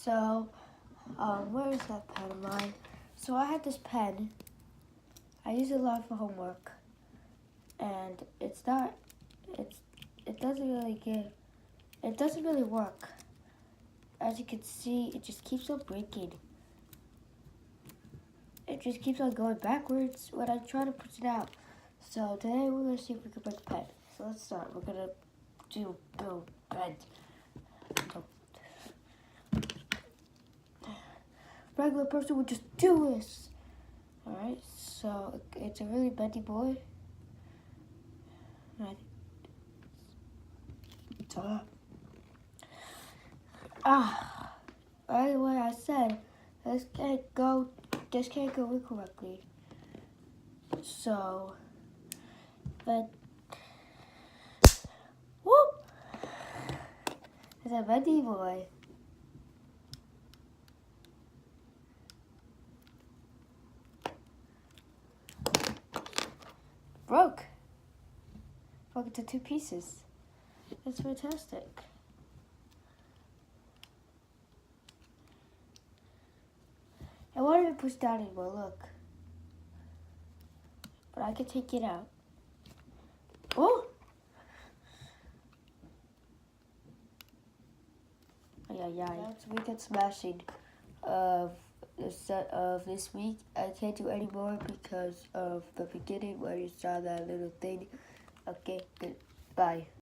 So, where is that pen of mine? So I had this pen. I use it a lot for homework, and it doesn't really work. As you can see, it just keeps on breaking. It just keeps on going backwards when I try to push it out. So today we're gonna see if we can break the pen. So let's start. We're gonna build pen. Regular person would just do this. Alright, so it's a really bendy board. Right. Right away I said this can't go incorrectly. So but whoop! It's a bendy boy. Broke into 2 pieces. That's fantastic. I won't even push down anymore, look. But I can take it out. Oh! Yeah. That's weekend smashing of the set of this week. I can't do any more because of the beginning where you saw that little thing. Okay, goodbye.